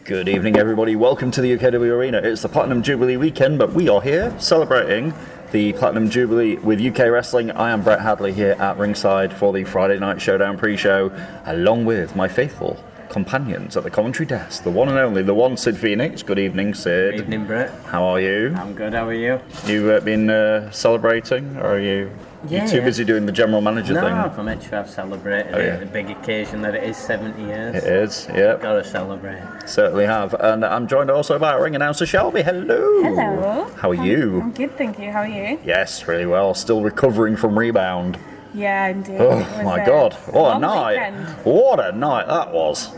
Good evening, everybody. Welcome to the UKW Arena. It's the Platinum Jubilee weekend, but we are here celebrating the Platinum Jubilee with UK Wrestling. I am Brett Hadley here at ringside for the Friday Night Showdown pre-show, along with my faithful companions at the commentary desk, the one and only, the one Sid Phoenix. Good evening, Sid. Good evening, Brett. How are you? I'm good, how are you? You've been celebrating, or are you too busy doing the general manager thing? No, for me to have celebrated the big occasion that it is 70 years. It is, yeah. Gotta celebrate. Certainly have. And I'm joined also by our ring announcer, Shelby. Hello. Hello. How are you? I'm good, thank you. How are you? Yes, really well. Still recovering from rebound. Yeah, indeed. Oh my God! What a night! Weekend. What a night that was!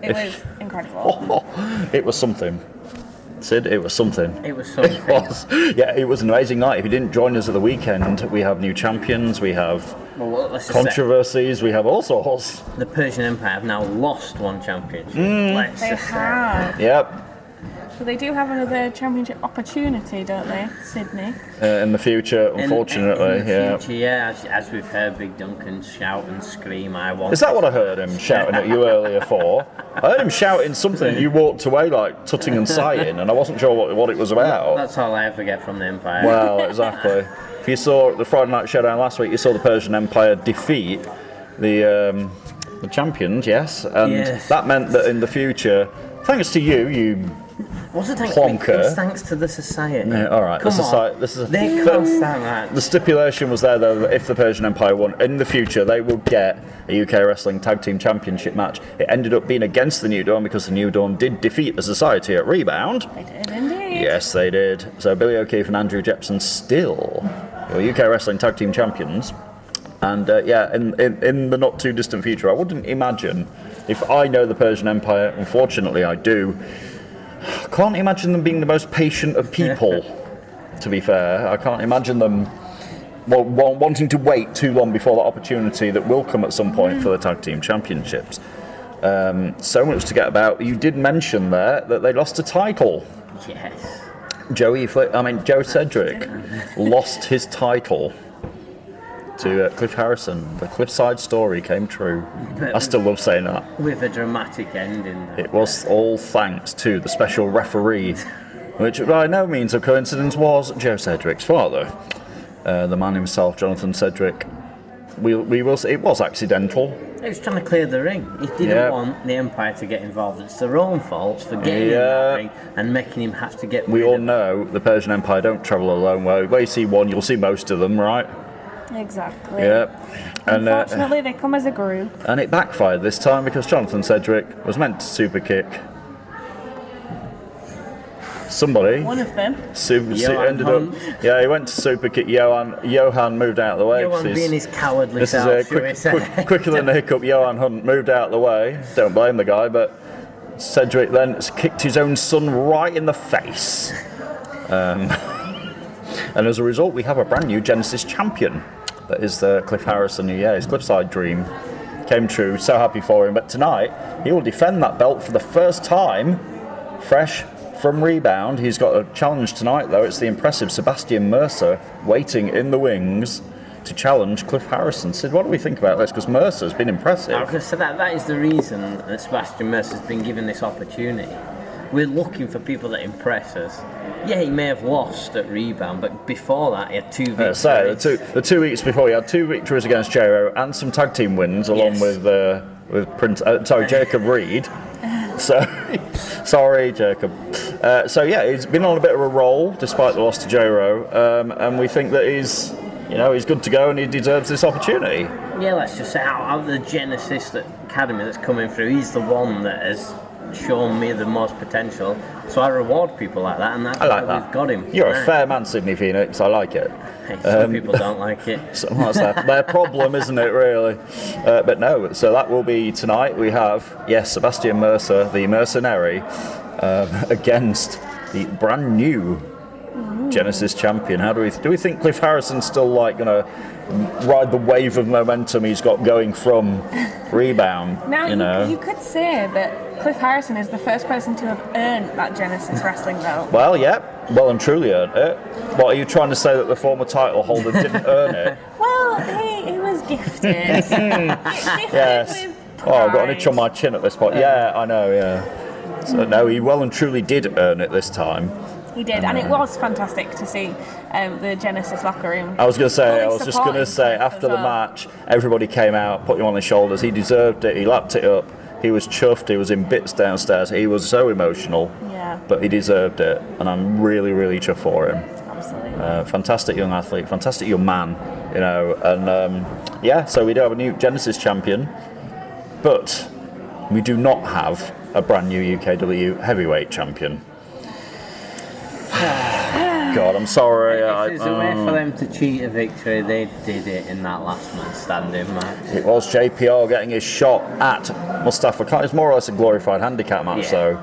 It was incredible. It was something. Sid, it was something. It was something. It was an amazing night. If you didn't join us at the weekend, we have new champions, we have controversies, we have all sorts. The Persian Empire have now lost one championship. Let's They just say. have. Yep. So they do have another championship opportunity, don't they, Sydney? In the future, unfortunately, in the future, yeah. As we've heard Big Duncan shout and scream, I want. Is that what I heard him shouting at you earlier for? I heard him shouting something, and you walked away like tutting and sighing, and I wasn't sure what it was about. That's all I ever get from the Empire. Well, exactly. If you saw the Friday Night Showdown last week, you saw the Persian Empire defeat the champions, yes, and that meant that in the future, thanks to you What's it thanks plonker. to me? It's thanks to the society. Yeah, all right. Come on. They can't stand that. The stipulation was there, though, that if the Persian Empire won in the future, they would get a UK Wrestling Tag Team Championship match. It ended up being against the New Dawn because the New Dawn did defeat the Society at Rebound. They did indeed. Yes, they did. So Billy O'Keefe and Andrew Jepson still are UK Wrestling Tag Team Champions. And in the not too distant future, I wouldn't imagine, if I know the Persian Empire, unfortunately I do, I can't imagine them being the most patient of people, to be fair. I can't imagine them wanting to wait too long before that opportunity that will come at some point for the Tag Team Championships. So much to get about. You did mention there that they lost a title. Yes. Joe Cedric lost his title to Cliff Harrison. The Cliffside story came true. I still love saying that. With a dramatic ending. It was all thanks to the special referee, which by no means of coincidence was Joe Cedric's father. The man himself, Jonathan Cedric. We will say it was accidental. He was trying to clear the ring. He didn't want the Empire to get involved. It's their own fault for getting in that ring and making him have to get rid We all of know the Persian Empire don't travel alone. Where you see one, you'll see most of them, right? Exactly. Yeah. And, unfortunately, they come as a group. And it backfired this time because Jonathan Cedric was meant to super kick somebody. One of them. He went to super kick Johan. Johan moved out of the way. Johan being his cowardly this self. This is quicker than a hiccup. Johan Hunt moved out of the way. Don't blame the guy, but Cedric then kicked his own son right in the face. And as a result, we have a brand new Genesis champion. That is Cliff Harrison. His Cliffside dream came true. So happy for him. But tonight, he will defend that belt for the first time, fresh from Rebound. He's got a challenge tonight, though. It's the impressive Sebastian Mercer waiting in the wings to challenge Cliff Harrison. Sid, what do we think about this? Because Mercer's been impressive. I was going to say that is the reason that Sebastian Mercer's been given this opportunity. We're looking for people that impress us. Yeah, he may have lost at Rebound, but before that, he had two victories. The 2 weeks before, he had 2 victories against J-Ro and some tag team wins, along with Jacob Reed. So, sorry, Jacob. He's been on a bit of a roll despite the loss to J-Ro, and we think that he's good to go and he deserves this opportunity. Yeah, let's just say out of the Genesis Academy that's coming through, he's the one that has shown me the most potential, so I reward people like that, and that's why we've got him. You're a fair man, Sydney Phoenix. I like it. Hey, some people don't like it. That's their problem, isn't it, really? But no, so that will be tonight. We have, Sebastian Mercer, the mercenary, against the brand new Genesis champion. How do we think Cliff Harrison's still going to ride the wave of momentum he's got going from Rebound? Now, you could say that Cliff Harrison is the first person to have earned that Genesis wrestling belt. Well, and truly earned it. What are you trying to say, that the former title holder didn't earn it? Well, he was gifted. Yes. I've got an itch on my chin at this point. Yeah, I know. Yeah. So no, he well and truly did earn it this time. He did, and it was fantastic to see the Genesis locker room. I was just going to say, after the match, everybody came out, put him on his shoulders. He deserved it. He lapped it up. He was chuffed. He was in bits downstairs. He was so emotional. Yeah. But he deserved it, and I'm really, really chuffed for him. Absolutely. Fantastic young athlete, fantastic young man, and so we do have a new Genesis champion, but we do not have a brand new UKW heavyweight champion. God, I'm sorry. If there's a way for them to cheat a victory, they did it in that last man standing match. It was JPR getting his shot at Mustafa Khan. It's more or less a glorified handicap match, though.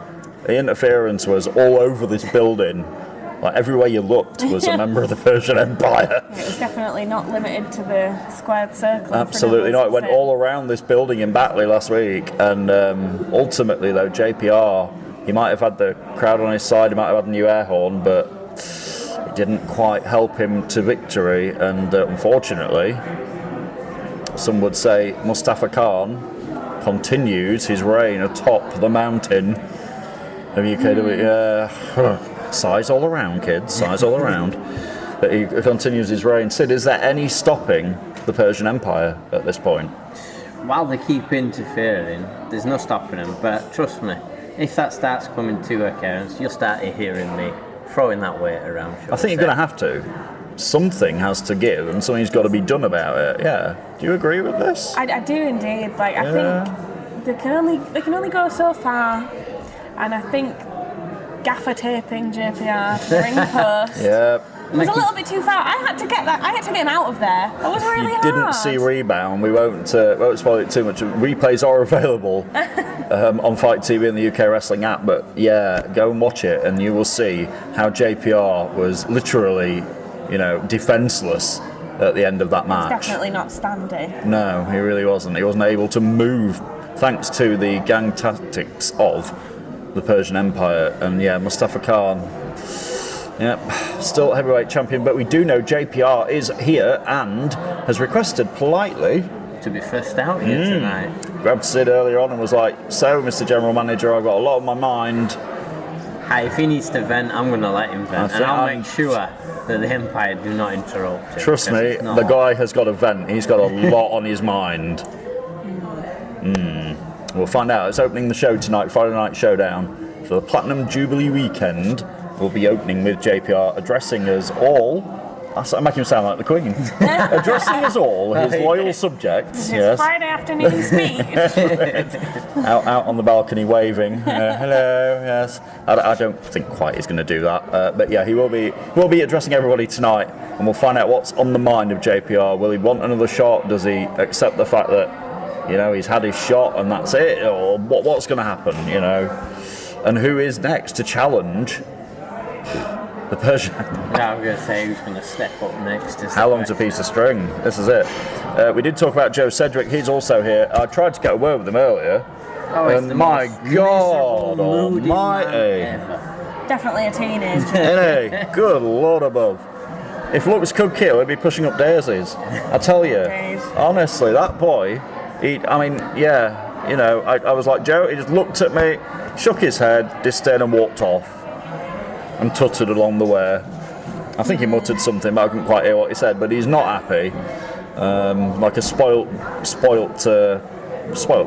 The interference was all over this building. Like everywhere you looked was a member of the Persian Empire. It was definitely not limited to the squared circle. Absolutely not. It went all around this building in Batley last week, and ultimately, though, JPR, he might have had the crowd on his side, he might have had a new air horn, but it didn't quite help him to victory, and unfortunately, some would say Mustafa Khan continues his reign atop the mountain of UKW. Size all around, kids, size all around. But he continues his reign. Sid, is there any stopping the Persian Empire at this point? While they keep interfering, there's no stopping them, but trust me, if that starts coming to occurrence, you'll start hearing me throwing that weight around. I think you're going to have to. Something has to give, and something's got to be done about it. Yeah. Do you agree with this? I do indeed. I think they can only go so far, and I think gaffer taping JPR, ring post. Yeah. It was a little bit too far. I had to get him out of there. It was really hard. You didn't see Rebound. We won't spoil it too much. Replays are available on Fight TV and the UK Wrestling app. But yeah, go and watch it, and you will see how JPR was literally, defenseless at the end of that match. Definitely not standing. No, he really wasn't. He wasn't able to move thanks to the gang tactics of the Persian Empire. And yeah, Mustafa Khan, still heavyweight champion, but we do know JPR is here and has requested politely to be first out here tonight. Grabbed Sid earlier on and was like, so Mr. General Manager, I've got a lot on my mind. Hey, if he needs to vent, I'm going to let him vent, and I'll make sure that the Empire do not interrupt him. Trust me, the guy has got a vent. He's got a lot on his mind. We'll find out. It's opening the show tonight, Friday Night Showdown, for the Platinum Jubilee weekend. We'll be opening with JPR addressing us all. I'm making him sound like the Queen. Addressing us all, his loyal subjects. His Friday afternoon speech. out on the balcony waving. Hello, yes. I don't think quite he's going to do that. But yeah, he will be addressing everybody tonight, and we'll find out what's on the mind of JPR. Will he want another shot? Does he accept the fact that he's had his shot and that's it, or what's going to happen? And who is next to challenge the Persian? Yeah, I'm going to say who's going to step up next. How long's a piece of string? This is it. We did talk about Joe Cedric. He's also here. I tried to get a word with him earlier. And my God almighty. Definitely a teenager. Hey, good Lord above. If looks could kill, he'd be pushing up daisies. I tell you. Honestly, that boy, I was like, Joe, he just looked at me, shook his head, disdained and walked off. And tutted along the way. I think he muttered something, but I couldn't quite hear what he said. But he's not happy, like a spoilt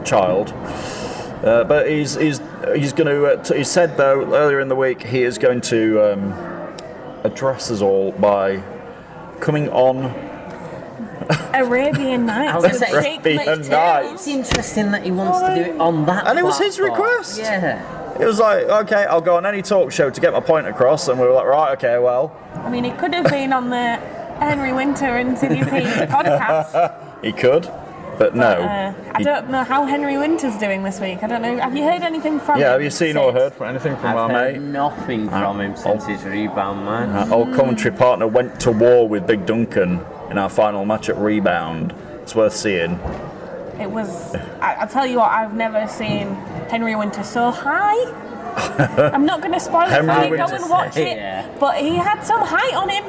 child. But he's going to. He said though earlier in the week he is going to address us all by coming on Arabian Nights. Arabian Nights. It's interesting that he wants to do it on that. And it was his request. Yeah. It was like, okay, I'll go on any talk show to get my point across, and we were like, right, okay, well. I mean, he could have been on the Henry Winter and CDP podcast. He could, but no. I don't know how Henry Winter's doing this week. I don't know. Have you heard anything from him? Yeah, have you seen or heard anything from our mate? I've heard nothing from him since his Rebound match. Our commentary partner went to war with Big Duncan in our final match at Rebound. It's worth seeing. It was, I'll tell you what, I've never seen Henry Winter so high. I'm not going to spoil it for you, go and watch it, but he had some height on him.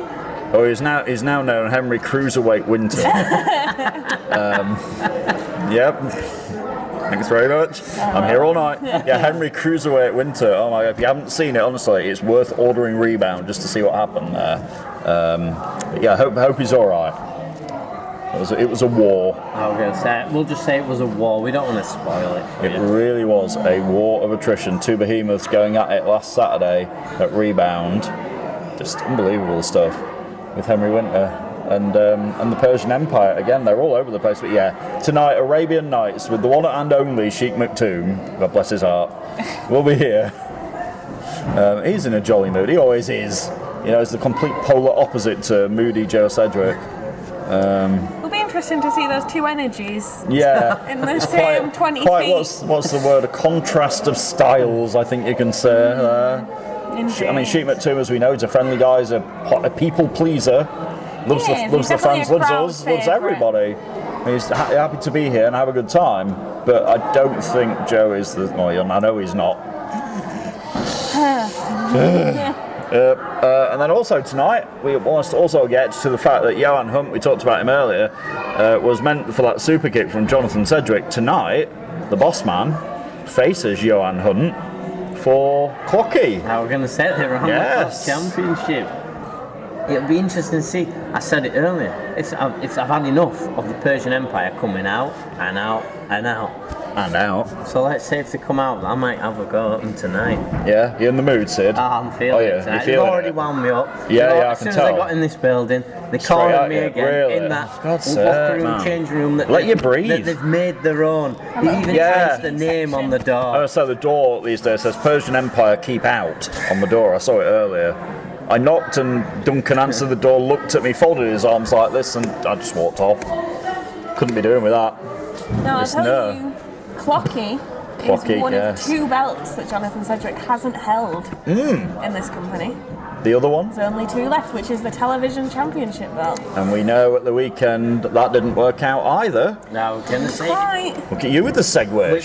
Oh, he's now known Henry Cruiserweight Winter. Yep. Thanks very much. I'm here all night. Yeah, Henry Cruiserweight Winter. Oh my god, if you haven't seen it, honestly, it's worth ordering Rebound just to see what happened there. Yeah, hope he's alright. It was a war. I was going to say, we'll just say it was a war. We don't want to spoil it for It you. really was a war of attrition. Two behemoths going at it last Saturday at Rebound. Just unbelievable stuff with Henry Winter. And the Persian Empire, again, they're all over the place. But yeah, tonight, Arabian Nights with the one and only Sheikh Maktoum, God bless his heart, will be here. He's in a jolly mood. He always is. You know, he's the complete polar opposite to moody Joe Sedgwick. It'll be interesting to see those two energies. Yeah, in the same 20 feet. What's the word? A contrast of styles, I think you can say. Indeed. I mean, Sheikh Maktoum, as we know, is a friendly guy. He's a people pleaser. Loves the fans, loves us, loves everybody. He's happy to be here and have a good time. But I don't think Joe is the. Well, I know he's not. And then also tonight, we must also get to the fact that Johan Hunt, we talked about him earlier, was meant for that super kick from Jonathan Sedgwick. Tonight, the boss man faces Johan Hunt for Clocky. I was going to say they're on the championship. It'll be interesting to see. I said it earlier. If I've had enough of the Persian Empire coming out and out and out. And out. So let's say if they come out, I might have a go at them tonight. Yeah, you in the mood, Sid? I'm feeling it tonight. They've already wound me up. Yeah, as soon as I got in this building, they called me again really? in that locker room, changing room that let you breathe. That they've made their own. They even changed the name on the door. Oh, so the door these days says Persian Empire keep out on the door. I saw it earlier. I knocked and Duncan answered the door, looked at me, folded his arms like this, and I just walked off. Couldn't be doing with that. No, I'll tell you, Clocky is one of two belts that Jonathan Sedgwick hasn't held in this company. The other one? There's only two left, which is the television championship belt. And we know at the weekend that didn't work out either. Now we're going to say. Look at you with the segue. We've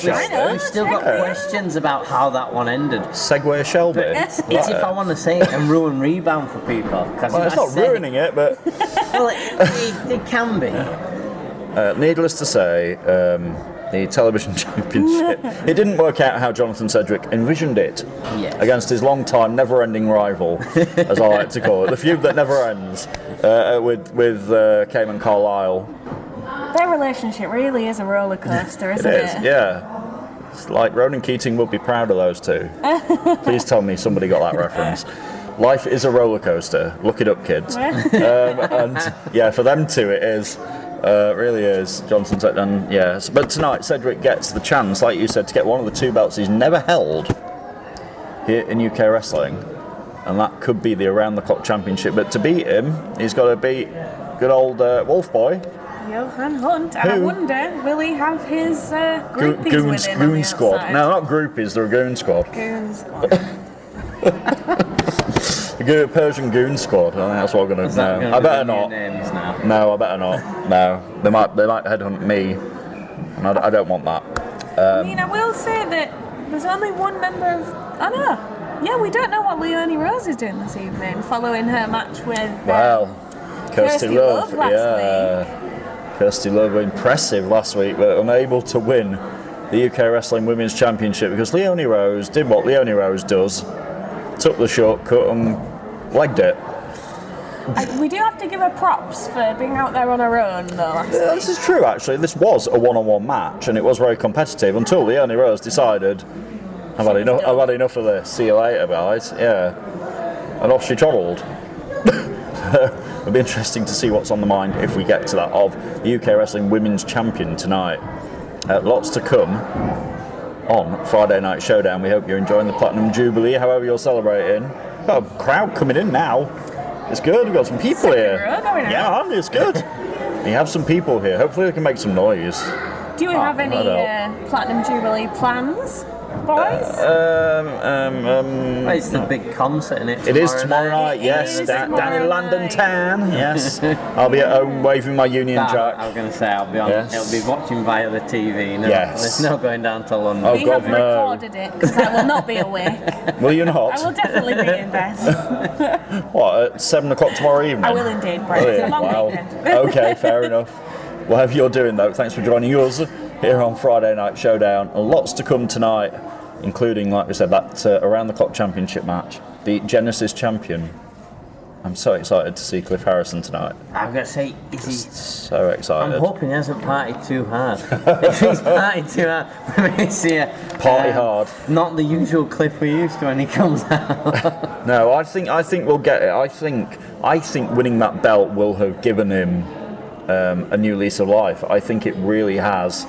still got questions about how that one ended. Segue Shelby. It's if I want to say it and ruin Rebound for people. Well, it's not ruining it, but. Well, it can be. Needless to say, the television championship. It didn't work out how Jonathan Sedgwick envisioned it against his long-time, never-ending rival, as I like to call it, the feud that never ends, with Cayman Carlisle. Their relationship really is a roller coaster, isn't it? It is, yeah. It's like Ronan Keating would be proud of those two. Please tell me somebody got that reference. Life is a roller coaster. Look it up, kids. And yeah, for them two, it is. Really is. Johnson said, and yes. But tonight, Sedgwick gets the chance, like you said, to get one of the two belts he's never held here in UK wrestling, and that could be the around-the-clock championship. But to beat him, he's got to beat good old Wolf Boy. Johan Hunt. And I wonder, will he have his groupies with him on the squad? outside? No, not groupies. They're a goon squad. Goon squad. The Persian Goon Squad. I think that's what I'm going to know. I better not. No, I better not. No, they might headhunt me, and I don't want that. I mean, I will say that there's only one member of. Oh no, yeah, we don't know what Leonie Rose is doing this evening, following her match with. Kirsty Love last week. Kirsty Love were impressive last week, but unable to win the UK Wrestling Women's Championship because Leonie Rose did what Leonie Rose does. Took the shortcut and legged it. We do have to give her props for being out there on her own, though. Last week. This is true, actually. This was a one-on-one match, and it was very competitive until Leonie Rose decided, I've had enough of this. See you later, guys. Yeah, and off she toddled. It'll be interesting to see what's on the mind if we get to that of the UK Wrestling Women's Champion tonight. Lots to come on Friday Night Showdown. We hope you're enjoying the Platinum Jubilee, however you're celebrating. Got a crowd coming in now. It's good, we've got some people here. Yeah, it's good. We have some people here. Hopefully we can make some noise. Do you have any Platinum Jubilee plans, boys? It's the big concert, isn't it? It is tomorrow night, yes. Down in London Town, yes. I'll be at home waving my Union Jack. I was going to say, I'll be on. Yes. It'll be watching via the TV. No, yes. There's no going down to London. Oh, we God, have recorded it, because I will not be awake. Will you not? I will definitely be in bed. What, at 7 o'clock tomorrow evening? I will indeed, Brett. It's a long weekend. Okay, fair enough. Whatever you're doing, though, thanks for joining us here on Friday Night Showdown. And lots to come tonight, including, like we said, that around-the-clock championship match. The Genesis champion. I'm so excited to see Cliff Harrison tonight. I've got to say, is he... So excited. I'm hoping he hasn't partied too hard. If he's partied too hard, we may see a... Party hard. Not the usual Cliff we're used to when he comes out. No, I think we'll get it. I think winning that belt will have given him a new lease of life. I think it really has.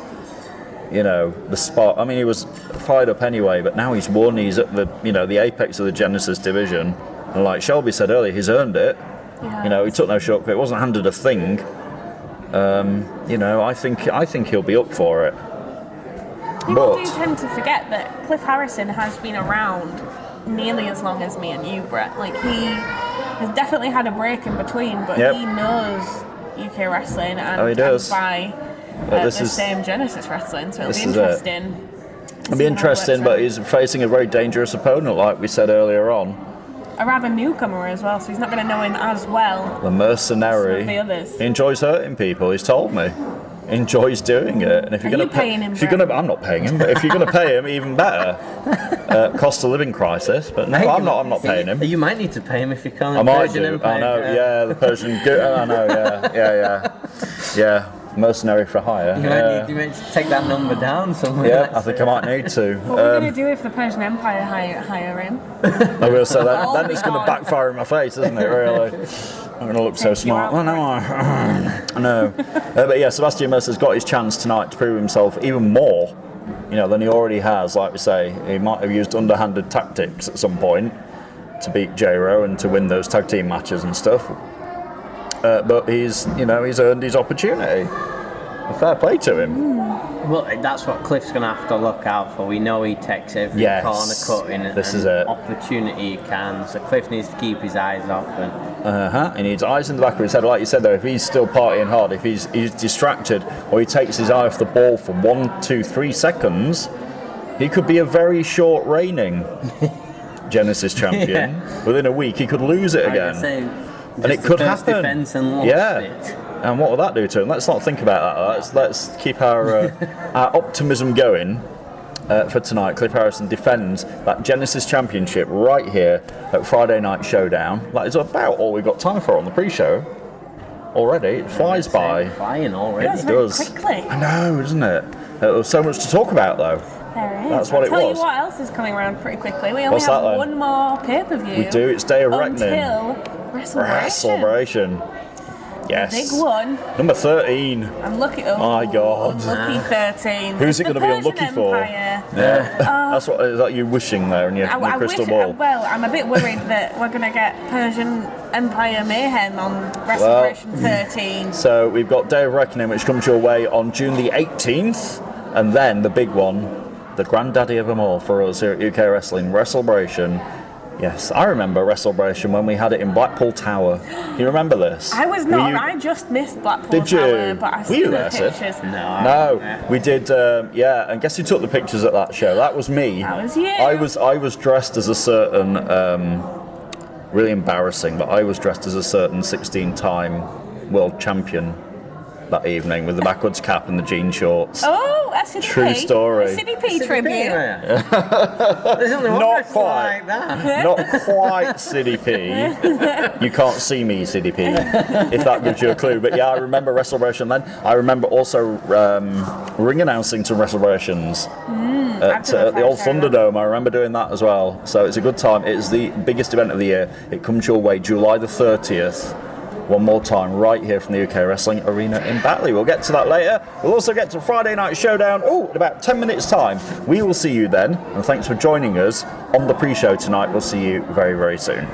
You know, the spot. I mean, he was fired up anyway, but now he's won. He's at the apex of the Genesis division. And like Shelby said earlier, he's earned it. Yeah. You know, he took no shortcut. It wasn't handed a thing. You know, I think he'll be up for it. People do tend to forget that Cliff Harrison has been around nearly as long as me and you, Brett. Like, he has definitely had a break in between, but he knows UK wrestling and he does. by the same Genesis wrestling, so it'll be interesting. It'll be interesting, but he's facing a very dangerous opponent, like we said earlier on. A rather newcomer as well, so he's not going to know him as well. The mercenary. Some of the others. He enjoys hurting people. He's told me. He enjoys doing it. And if you're going to paying him, I'm not paying him. But if you're going to pay him, even better. Cost of living crisis. But no, I'm not paying him. You might need to pay him if you can't. I might do. I know. Yeah, the Persian. I know. Yeah. Mercenary for hire. You might need to take that number down somewhere. Yeah, I think I might need to. What are we going to do if the Persian Empire hire him? I will say that. Then it's going to backfire in my face, isn't it, really? I'm going to look so smart. Oh, no. I know. But yeah, Sebastian Mercer's got his chance tonight to prove himself even more, than he already has. Like we say, he might have used underhanded tactics at some point to beat J-Ro and to win those tag team matches and stuff. But he's earned his opportunity. Fair play to him. Well, that's what Cliff's going to have to look out for. We know he takes every corner cutting opportunity he can. So Cliff needs to keep his eyes open. He needs eyes in the back of his head. Like you said, though, if he's still partying hard, if he's distracted or he takes his eye off the ball for 1, 2, 3 seconds, he could be a very short reigning Genesis champion. Within a week, he could lose it again. And it could happen. And what will that do to him? Let's not think about that. Let's keep our optimism going for tonight. Cliff Harrison defends that Genesis Championship right here at Friday Night Showdown. That is about all we've got time for on the pre-show. Already, it flies by. Flying already. It does. Quickly. I know, isn't it? There's so much to talk about, though. There is. That's what it was. I'll tell you what else is coming around pretty quickly. We only have one more pay-per-view. We do. It's Day of Reckoning. Until WrestleBration. Yes. The big one. Number 13. I'm lucky. My God. Lucky 13. Who's it going to be unlucky for? Yeah. Is that you wishing there in your crystal ball? Well, I'm a bit worried that we're going to get Persian Empire Mayhem on WrestleBration 13. So we've got Day of Reckoning, which comes your way on June the 18th, and then the big one, the granddaddy of them all for us here at UK Wrestling, WrestleBration. Yes, I remember WrestleBration when we had it in Blackpool Tower. You remember this? I was not. I just missed Blackpool Did you? Tower, but I see the pictures. No. We did. And guess who took the pictures at that show? That was me. That was you. I was dressed as a certain, really embarrassing, but I was dressed as a certain 16-time world champion that evening with the backwards cap and the jean shorts. Oh, that's a true story. A CDP tribute. There's only one Not quite. like that. Not quite CDP. You can't see me, CDP, if that gives you a clue. But yeah, I remember WrestleBration then. I remember also ring announcing some WrestleBrations at the old Thunderdome. I remember doing that as well. So it's a good time. It's the biggest event of the year. It comes your way July the 30th. One more time, right here from the UK Wrestling Arena in Batley. We'll get to that later. We'll also get to Friday Night Showdown, in about 10 minutes' time. We will see you then, and thanks for joining us on the pre-show tonight. We'll see you very, very soon.